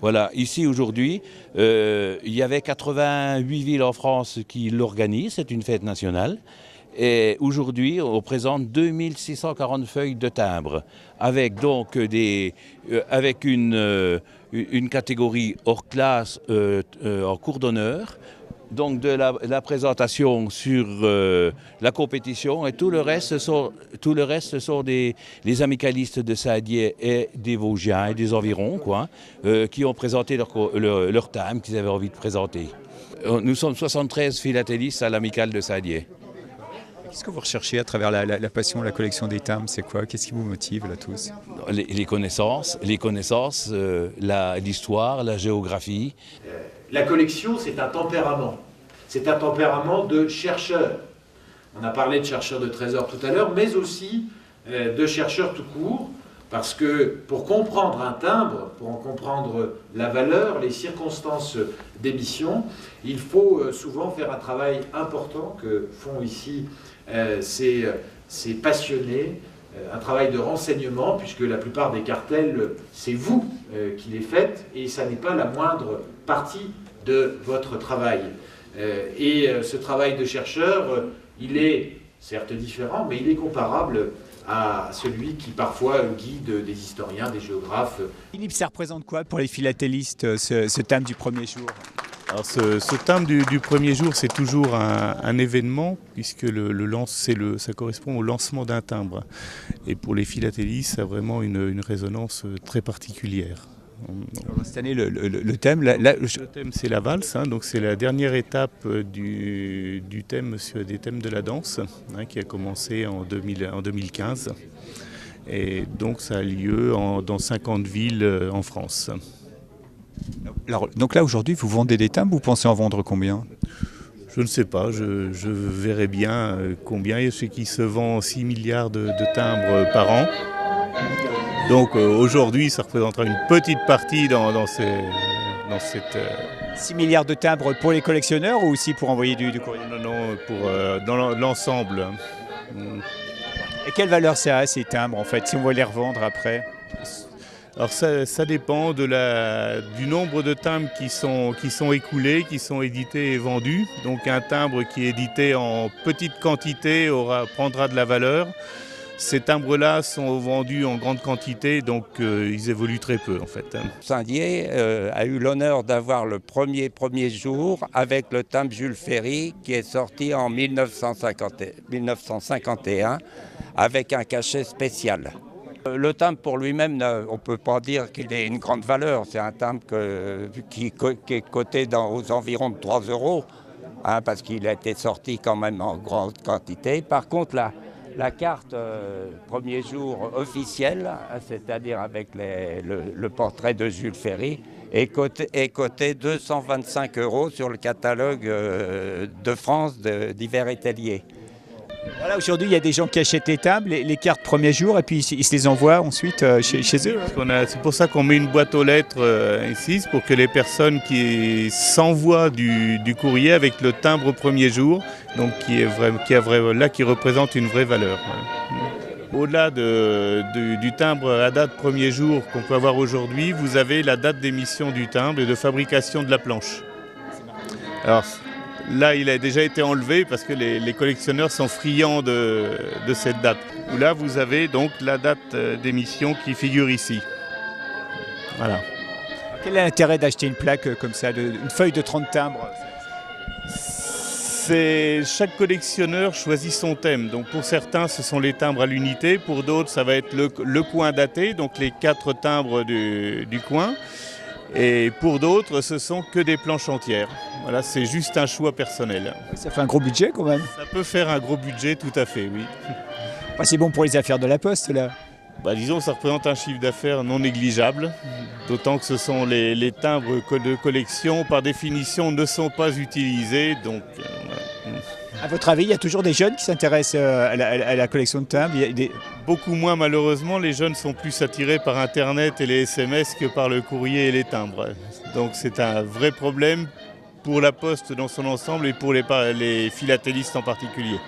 Voilà, ici aujourd'hui, il y avait 88 villes en France qui l'organisent, c'est une fête nationale. Et aujourd'hui, on présente 2640 feuilles de timbre, avec donc avec une catégorie hors classe en cours d'honneur, donc de la présentation sur la compétition, et tout le reste, ce sont les amicalistes de Saint-Dié et des Vosgiens et des environs, quoi, qui ont présenté leur timbre qu'ils avaient envie de présenter. Nous sommes 73 philatélistes à l'amicale de Saint-Dié. Qu'est-ce que vous recherchez à travers la passion, la collection des timbres? C'est quoi? Qu'est-ce qui vous motive là tous? Les connaissances, l'histoire, la géographie. La collection, c'est un tempérament. C'est un tempérament de chercheur. On a parlé de chercheurs de trésors tout à l'heure, mais aussi de chercheurs tout court, parce que pour comprendre un timbre, pour en comprendre la valeur, les circonstances d'émission, il faut souvent faire un travail important que font ici ces passionnés, un travail de renseignement, puisque la plupart des cartels, c'est vous qui les faites, et ça n'est pas la moindre partie de votre travail. Et ce travail de chercheur, il est certes différent, mais il est comparable à celui qui parfois guide des historiens, des géographes. Philippe, ça représente quoi pour les philatélistes, ce timbre du premier jour? Alors ce timbre du premier jour, c'est toujours un événement, puisque ça correspond au lancement d'un timbre. Et pour les philatélistes, ça a vraiment une résonance très particulière. Alors, cette année, le thème, le thème, c'est la valse, hein, donc c'est la dernière étape du thème des thèmes de la danse, hein, qui a commencé en 2015. Et donc ça a lieu dans 50 villes en France. Alors, donc là, aujourd'hui, vous vendez des timbres, vous pensez en vendre combien? Je ne sais pas, je verrai bien combien. Il y a ceux qui se vend 6 milliards de timbres par an. Donc aujourd'hui, ça représentera une petite partie dans cette... 6 milliards de timbres pour les collectionneurs ou aussi pour envoyer du courrier? Non, dans l'ensemble. Et quelle valeur ça a, ces timbres, en fait, si on veut les revendre après? Alors ça dépend du nombre de timbres qui sont écoulés, qui sont édités et vendus. Donc un timbre qui est édité en petite quantité prendra de la valeur. Ces timbres-là sont vendus en grande quantité, donc ils évoluent très peu en fait. Saint-Dié a eu l'honneur d'avoir le premier jour avec le timbre Jules Ferry qui est sorti en 1951 avec un cachet spécial. Le timbre pour lui-même, on ne peut pas dire qu'il ait une grande valeur. C'est un timbre qui est coté aux environs de 3 €, hein, parce qu'il a été sorti quand même en grande quantité. Par contre, la carte premier jour officielle, c'est-à-dire avec le portrait de Jules Ferry, est coté 225 € sur le catalogue de France d'Hiver Étellier. Voilà, aujourd'hui, il y a des gens qui achètent les timbres, les cartes premier jour, et puis ils se les envoient ensuite chez eux. C'est pour ça qu'on met une boîte aux lettres ici, pour que les personnes qui s'envoient du courrier avec le timbre premier jour, donc qui représente une vraie valeur. Au-delà du timbre à date premier jour qu'on peut avoir aujourd'hui, vous avez la date d'émission du timbre et de fabrication de la planche. Alors, là, il a déjà été enlevé parce que les collectionneurs sont friands de cette date. Là, vous avez donc la date d'émission qui figure ici. Voilà. Quel est l'intérêt d'acheter une plaque comme ça, une feuille de 30 timbres? Chaque collectionneur choisit son thème. Donc pour certains, ce sont les timbres à l'unité. Pour d'autres, ça va être le coin daté, donc les 4 timbres du coin. Et pour d'autres, ce sont que des planches entières. Voilà, c'est juste un choix personnel. Ça fait un gros budget quand même. Ça peut faire un gros budget, tout à fait, oui. Enfin, c'est bon pour les affaires de la Poste, là. Disons que ça représente un chiffre d'affaires non négligeable, d'autant que ce sont les timbres de collection, par définition, ne sont pas utilisés. Donc, À votre avis, il y a toujours des jeunes qui s'intéressent à la collection de timbres? Beaucoup moins, malheureusement. Les jeunes sont plus attirés par Internet et les SMS que par le courrier et les timbres. Donc c'est un vrai problème pour la Poste dans son ensemble et pour les philatélistes en particulier.